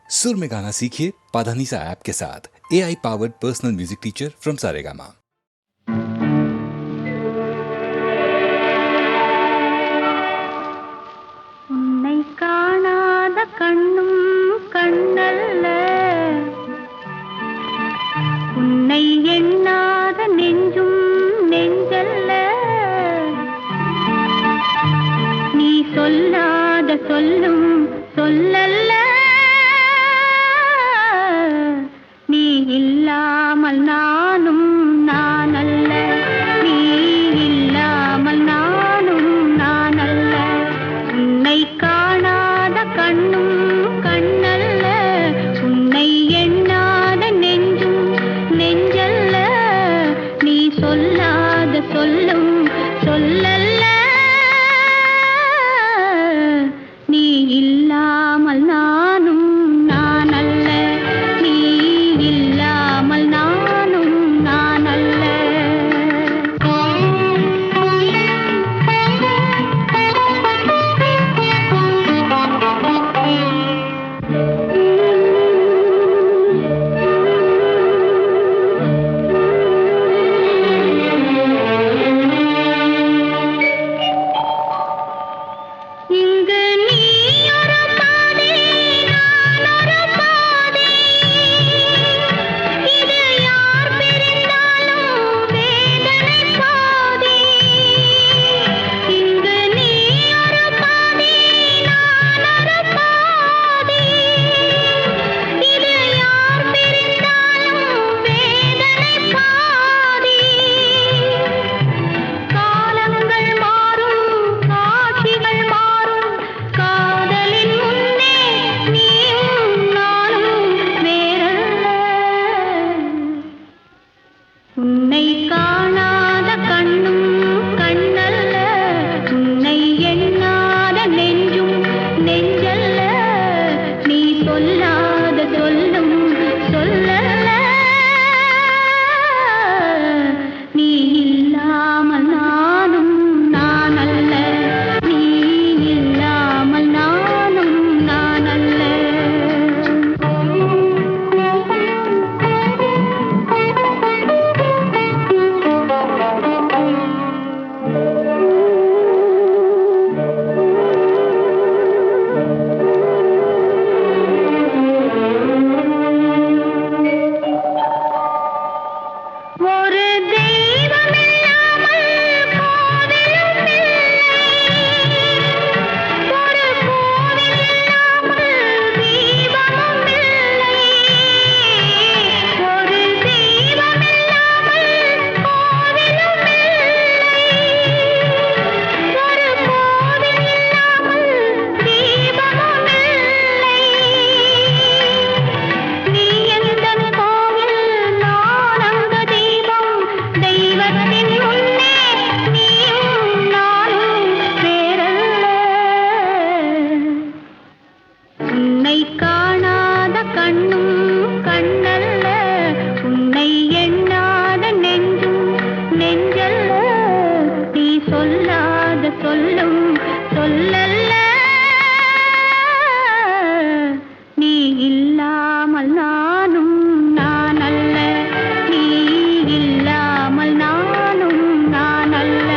सुर में गाना सीखिए पाधानीसा ऐप के साथ। AI powered personal music teacher from Saregama. உன்னை காணாத கண்ணும் கண்ணல்ல, உன்னை எண்ணாத நெஞ்சும் நெஞ்சல்ல, நீ சொல்லாத சொல்லும் சொல்லல்ல, நீ இல்லாமல் நானும் நானல்ல, நீ இல்லாமல் நானும் நானல்ல. உன்னை காணாத கண்ணும் கண்ணல்ல, உன்னை எண்ணாத நெஞ்சும் நெஞ்சல்ல, நீ சொல்லாத சொல்லும் சொல்லல்ல, நீ இல்லாமல் நானும் நானல்ல, நீ இல்லாமல் நானும் நானல்ல. இங்கு நீ ஒரு பாதை, நான் ஒரு பாதை, இது யார் பிரிந்தாலும் வேதனை பாதி. இங்கு நீ ஒரு பாதை, நான் ஒரு பாதை, இது யார் பிரிந்தாலும் வேதனை பாதி. காலங்கள் மாறும், காட்சிகள் மாறும், காதலின் முன்னே நீயும் நானும் வேறல்ல. உன்னை காணாத கண்ணும் கண்ணல்ல, உன்னை எண்ணாத நெஞ்சும் நெஞ்சல்ல, நீ சொல்லாத சொல்லும் சொல்லல்ல, நீ இல்லாமல் நானும் நானல்ல, நீ இல்லாமல் நானும் நானல்ல. ஒரு தெய்வம் இல்லாமல் கோவிலும் இல்லை, ஒரு கோவில் இல்லாமல் தீபமும் இல்லை, ஒரு தெய்வம் இல்லாமல் கோவிலும் இல்லை, ஒரு கோவில் இல்லாமல் தீபமும் இல்லை. நீ எந்தன் கோவில், நான் அங்க தீபம், தெய்வத்தின் முன்னே நீயும் நானும் வேறல்ல. உன்னை காணாத கண்ணும் கண்ணல்ல, உன்னை எண்ணாத நெஞ்சும் நெஞ்சல்ல, நீ சொல்லாத சொல்லும் சொல்லல்ல, நீ இல்லாமல் நானும் நானல்ல, நீ இல்லாமல் நானும் நானல்ல.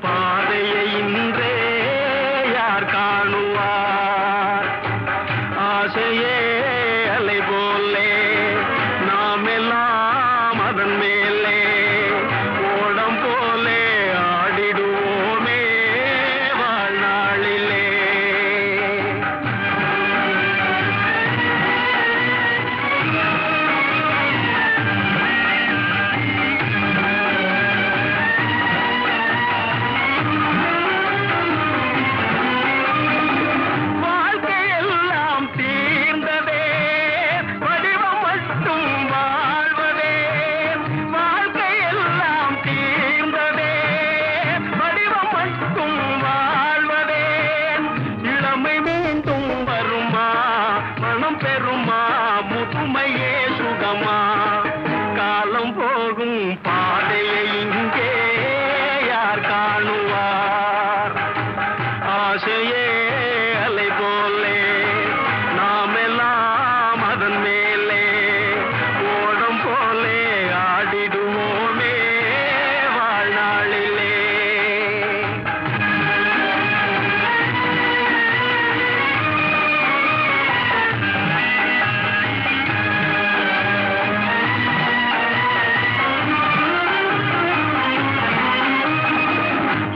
பாதையை இன்றே யார் காணுவார்? ஆசையே அலை போலே நாம் எல்லாம் அதன் மேலே ஓடம் போலே ஆடிடுவோமே வாழ்நாளிலே. வாழ்க்கையெல்லாம் தீர்ந்ததே, வடிவம் மட்டும் வாழ்வதே. வாழ்க்கையெல்லாம் தீர்ந்ததே, வடிவம் மட்டும் வாழ்வதே. இளமை மீண்டும் வருமா, மனம் பெறுமா, முதுமையே சுகமா? காலம் போகும் பாதையை இங்கே யார் காணுவார்? ஆசையே அலை போலே நாம் எல்லாம் அதன் மேலே ஓடம் போலே ஆடிடுவோமே வாழ்நாளிலே.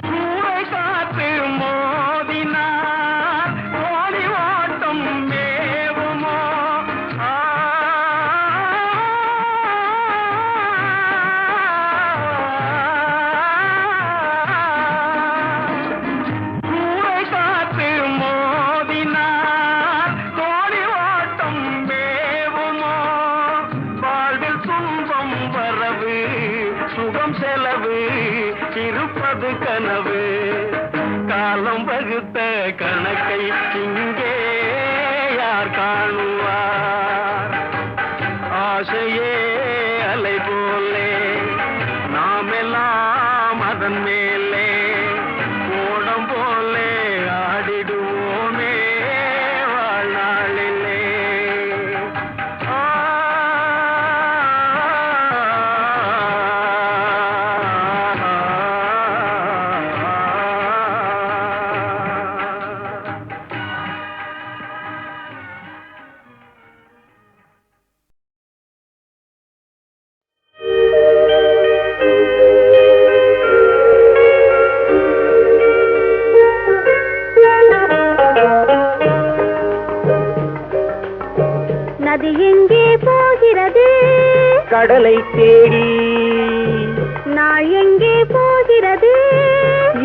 சூறை காற்று மோதினார் ஓடி ஓட்டம் மேவுமோ? சூறை காற்று மோதினார் ஓடி ஓட்டம் மேவுமோ? வாழ்வில் துன்பம் வரவு, சுகம் செலவு, இருப்பது கனவு. காலம் வகுத்த கணக்கை இங்கே யார் காணுவார்? ஆசையே அலை போலே நாம் எல்லாம் அதன் மேலே ஓடம் போலே ஆடிடுவோமே வாழ்நாளிலே. நதி எங்கே போகிறது? கடலை தேடி நாள் எங்கே போகிறது?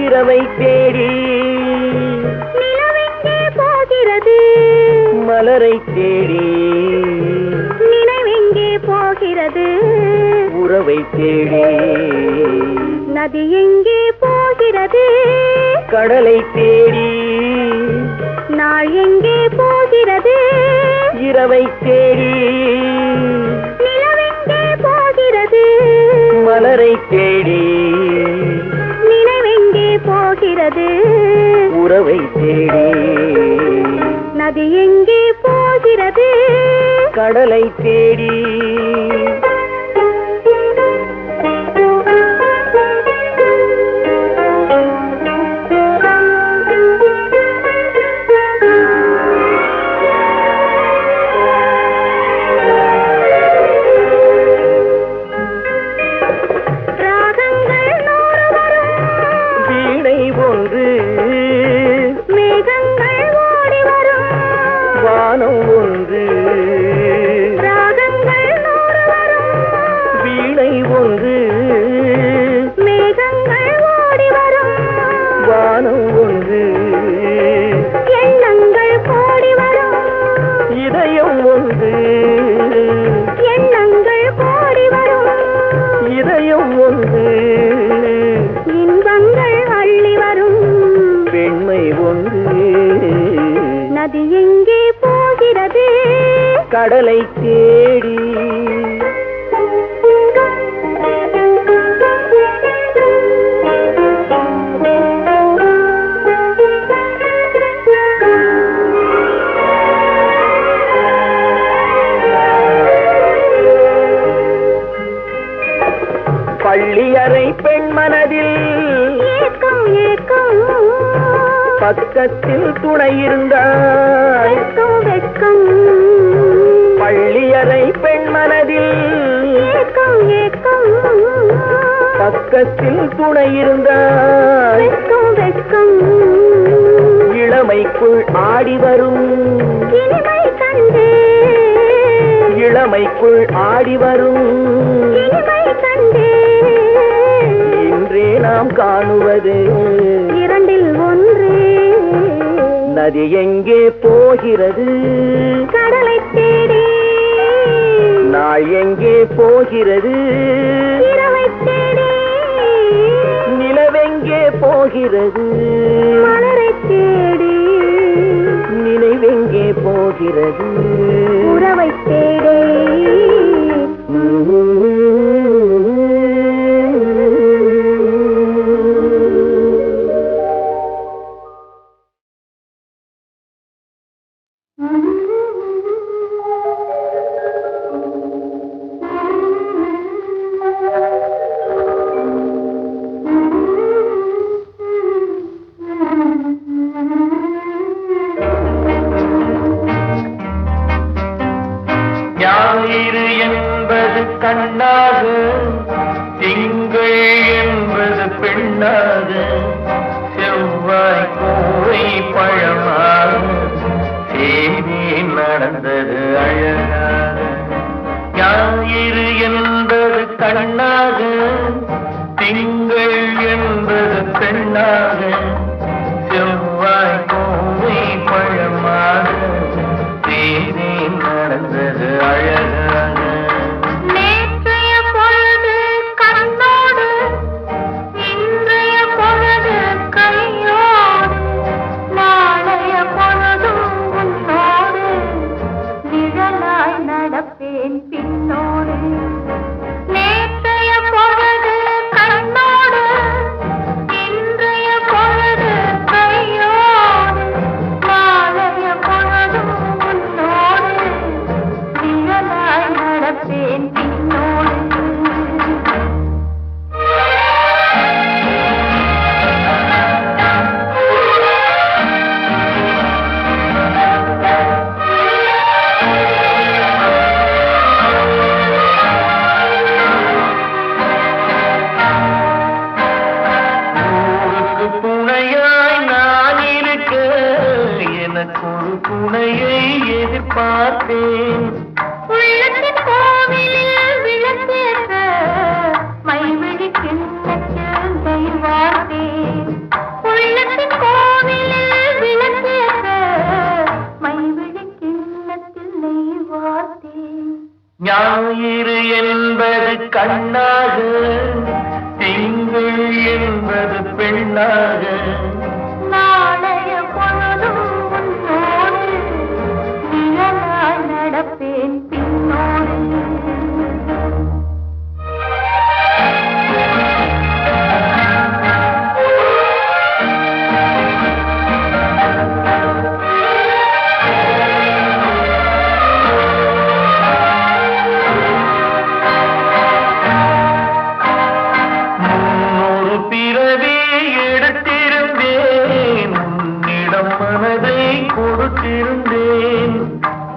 இரவை தேடி நிலவெங்கே போகிறது? மலரை தேடி நினைவெங்கே போகிறது? உறவை தேடி நதி எங்கே போகிறது? கடலை தேடி நாள் எங்கே போகிறது? இரவை தேடி நிலவெங்கே போகிறது? மலரை தேடி நினைவெங்கே போகிறது? உறவை தேடி நதி எங்கே போகிறது? கடலை தேடி. ராகங்கள் நூறு வரும், வீணை ஒன்று மேகங்கள் ஓடி வரும். வானம் ஒன்று ராகங்கள் நூறு வரும், வீணை ஒன்று மேகங்கள் ஓடி வரும். வானம் ஒன்று எண்ணங்கள் கோடி வரும், இதயம் ஒன்று எண்ணங்கள் கோடி வரும். இதயம் ஒன்று இன்பங்கள் அள்ளி வரும். பெண்மை ஒன்று நதி எங்கே போகிறது? கடலை தேடி. பள்ளியறை பெண் மனதில் ஏக்கம் ஏக்கம் ஏக்கம் பக்கத்தில் துணை இருந்தாய் வெட்கம் வெட்கம் பள்ளியறை பெண் மனதில் ஏக்கம் ஏக்கம் பக்கத்தில் துணை இருந்தாய் வெட்கம் வெட்கம் இளமைக்குள் ஆடி வரும் இனிமை கண்டே இளமைக்குள் ஆடி வரும் இனிமை கண்டே இன்றே நாம் காணுவது இரண்டில் ஒன்றே நதி எங்கே போகிறது கடலை தேடி நாள் எங்கே போகிறது இரவை தேடி நிலவெங்கே போகிறது மலரை தேடி நினைவெங்கே போகிறது உறவை தேடி ஞாயிறு என்பது கண்ணாக திங்கள் என்பது பெண்ணாக செவ்வாய் கோவை பழமாக தேதி நடந்தது அழகாக ஞாயிறு என்பது கண்ணாக திங்கள் என்பது பெண்ணாக செவ்வாய் கோவை பழமாக தேதி நடந்தது அழகாக நேற்றைய பொழுது கண்ணோடு இன்றைய பொழுது கையோடு நாளைய பொழுதும் உன்னோடு நிழலாய் நடப்பேன் பின்னோடு நேற்றைய பொழுது கண்ணோடு இன்றைய பொழுது கையோடு நாளைய பொழுதும் உன்னோடு நிழலாய் நடப்பேன் பின்னோடு ஊருக்கு துணையாய் நான் இருக்க எனக்கு ஒரு துணையை எதிர்பார்த்தேன் உள்ளத்தின் கோவிலில் விளக்கேற்ற மைவிழி கிண்ணத்தில் தெய்வார்த்தேன் உள்ளத்தின் கோவிலில் விளக்கேற்ற மைவிழி கிண்ணத்தில் நெய்வார்த்தேன் ஞாயிறு என்பது கண்ணாக திங்கள் என்பது பெண்ணாக நாளைய பொழுதும் உன்னோடு நிழலாய் நடப்பேன் பின்னோடு முன்னொரு பிறவி எடுத்திருந்தேன் உன்னிடம் மனதை கொடுத்திருந்தேன்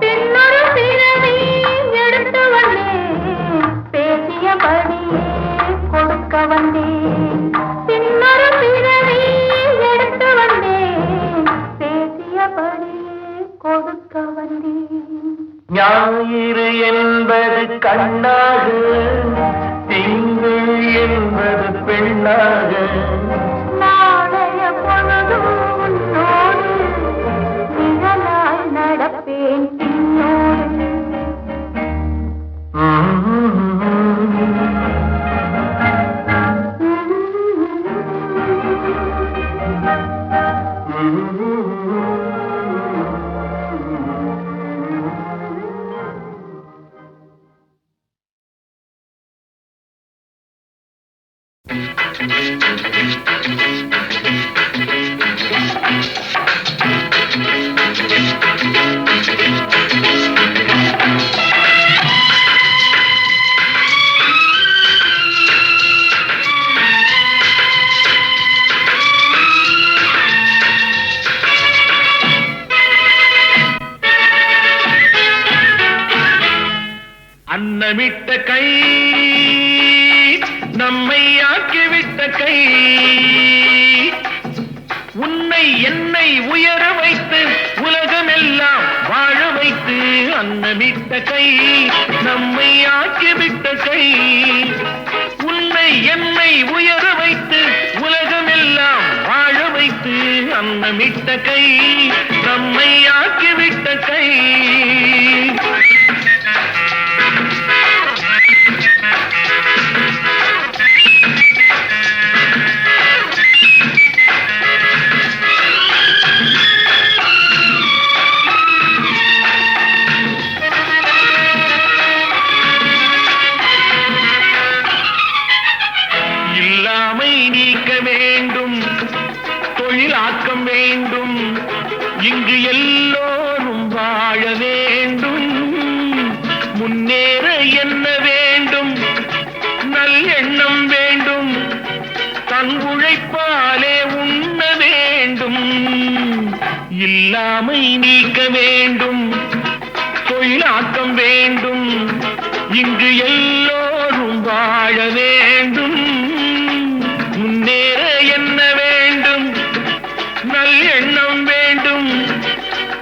பின்னொரு பிறவி எடுத்து வந்தேன் பேசியபடியே கொடுக்க வந்தேன் பின்னொரு பிறவி எடுத்து வந்தேன் பேசியபடியே கொடுக்க வந்தேன் ஞாயிறு என்பது கண்ணாக திங்கள் என்பது பெண்ணாக நாளைய பொழுதும் உன்னோடு நிழலாய் நடப்பேன் பின்னோடு அன்னமிட்ட கை நம்மை ஆக்கிவிட்ட கை உன்னை என்னை உயர வைத்து உலகமெல்லாம் வாழ வைத்து அன்னமிட்ட கை நம்மை ஆக்கிவிட்ட கை உன்னை என்னை உயர வைத்து உலகமெல்லாம் வாழ வைத்து அன்னமிட்ட கை நம்மை ஆக்கிவிட்ட கை தொழிலாக்கம் வேண்டும் இங்கு எல்லோரும் வாழ வேண்டும் முன்னேற என்ன வேண்டும் நல் எண்ணம் வேண்டும் தன் உழைப்பாலே உண்ண வேண்டும் இல்லாமை நீக்க வேண்டும் தொழிலாக்கம் வேண்டும் இங்கு எல்லோரும் வாழ வேண்டும் முன்னேற என்ன வேண்டும் நல் எண்ணம் வேண்டும்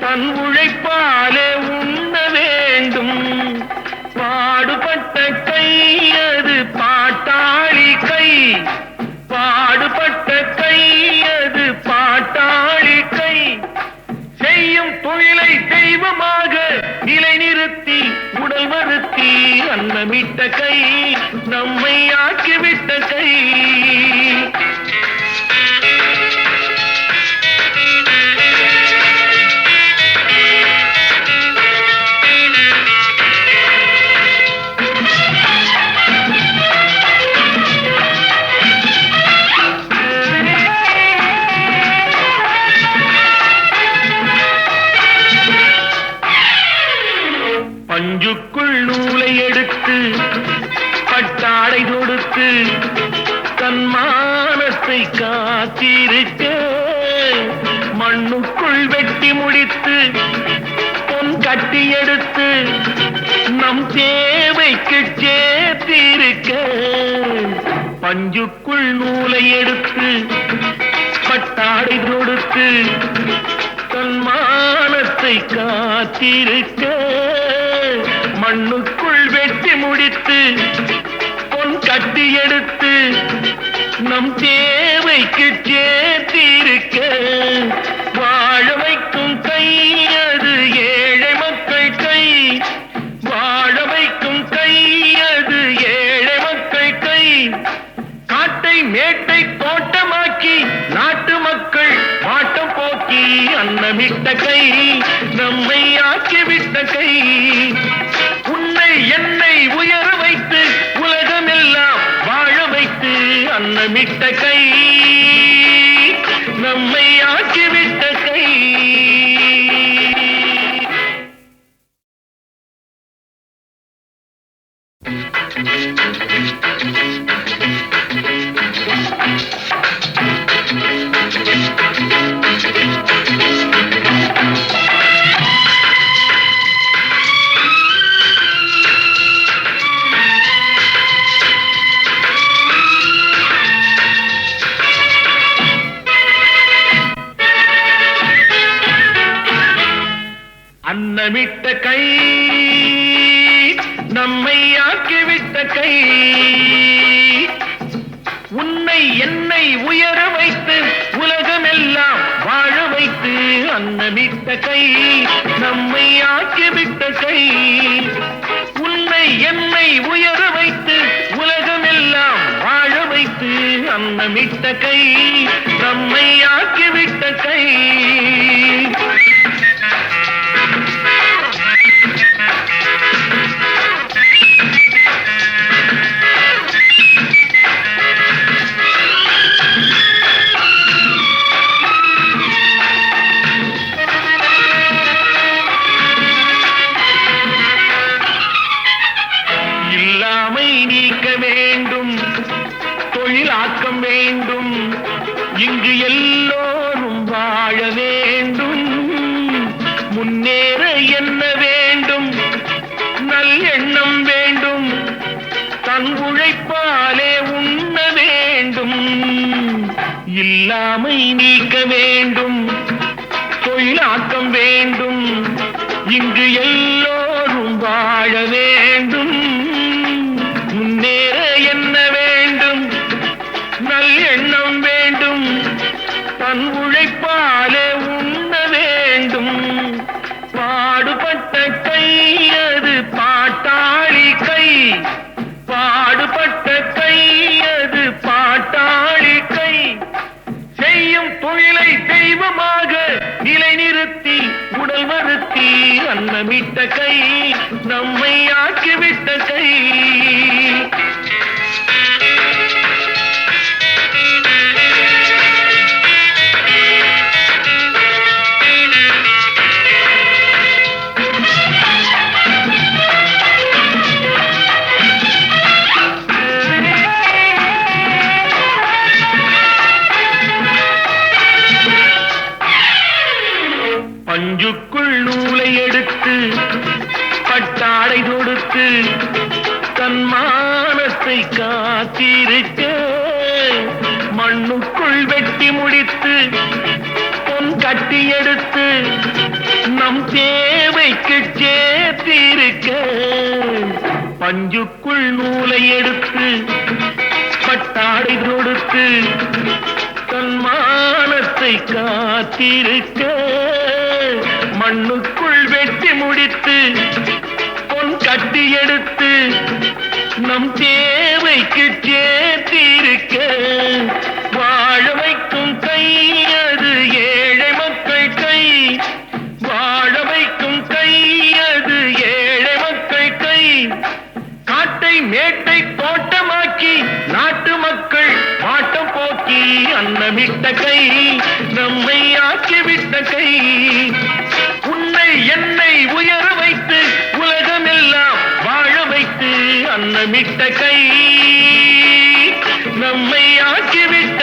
தன் உழைப்பாலே உண்ண வேண்டும் பாடுபட்ட கை அது பாட்டாளி கை பாடுபட்ட கை அது பாட்டாளி கை செய்யும் தொழிலை தெய்வமாக நிலைநிறுத்தி உடல் வருத்தி அன்னமிட்ட கை நம்மை ஆக்கிவிட்ட கை பஞ்சுக்குள் நூலை எடுத்து பட்டாடை தொடுத்து தன் மானத்தை காத்திருக்க மண்ணுக்குள் வெட்டி முடித்து பொன் கட்டி எடுத்து நம் தேவைக்கு சேர்த்திருக்க பஞ்சுக்குள் நூலை எடுத்து பட்டாடை தொடுத்து தன் மானத்தை காத்திருக்க மண்ணுக்குள் வெட்டி முடித்து பொன் கட்டி எடுத்து நம் தேவைக்கு சேர்த்திருக்க வாழ வைக்கும் கை அது ஏழை மக்கள் கை வாழ வைக்கும் கை அது ஏழை மக்கள் கை காட்டை மேட்டை தோட்டமாக்கி நாட்டு மக்கள் வாட்டம் போக்கி அன்னமிட்ட கை நம்மை ஆக்கிவிட்ட கை உன்னை என்னை உயர வைத்து உலகமெல்லாம் வாழ வைத்து அன்னமிட்ட கை நம்மை ஆக்கிவிட்ட கை அன்னமிட்ட கை நம்மை ஆக்கிவிட்ட கை உன்னை என்னை உயர வைத்து உலகமெல்லாம் வாழ வைத்து அன்னமிட்ட கை நம்மை ஆக்கிவிட்ட கை உன்னை என்னை உயர வைத்து உலகமெல்லாம் வாழ வைத்து அன்னமிட்ட கை நம்மை ஆக்கிவிட்ட கை தொழிலாக்கம் வேண்டும் இங்கு எல்லோரும் வாழ வேண்டும் முன்னேற என்ன வேண்டும் நல் எண்ணம் வேண்டும் இல்லாமை நீக்க வேண்டும், தொழிலாக்கம் வேண்டும், இங்கு எல்லோரும் வாழ வேண்டும். முன்னேற என்ன வேண்டும்? நல்லெண்ணம் வேண்டும், தன் உழைப்பாலே உண்ண வேண்டும். பாடுபட்ட கை அது பாட்டாளி கை, பாடுபட்ட கை அது பாட்டாளி கை. செய்யும் தொழிலை தெய்வமாக நிலைநிறுத்தி உடல் வருத்தி அன்னமிட்ட கை, நம்மை ஆக்கிவிட்ட கை. பஞ்சுக்குள் நூலை எடுத்து பட்டாடை தொடுத்து தன்மானத்தை காத்திருக்க, மண்ணுக்குள் வெட்டி முடித்து பொன் கட்டி எடுத்து நம் தேவைக்கு சேர்த்திருக்க. பஞ்சுக்குள் நூலை எடுத்து பட்டாடை தொடுத்து தன்மானத்தை காத்திருக்க, மண்ணுக்குள் வெட்டி முடித்து பொன் கட்டி எடுத்து நம் தேவைக்கு சேர்த்திருக்க. வாழ வைக்கும் கை அது ஏழை மக்கள் கை, வாழ வைக்கும் கை அது ஏழை மக்கள் கை. காட்டை மேட்டை தோட்டமாக்கி நாட்டு மக்கள் பாட்டம் போக்கி அன்னமிட்ட கை, நம்மை ஆக்கிவிட்ட கை. உன்னை என்னை உயர வைத்து உலகமெல்லாம் வாழ வைத்து அன்னமிட்ட கை, நம்மை ஆக்கிவிட்ட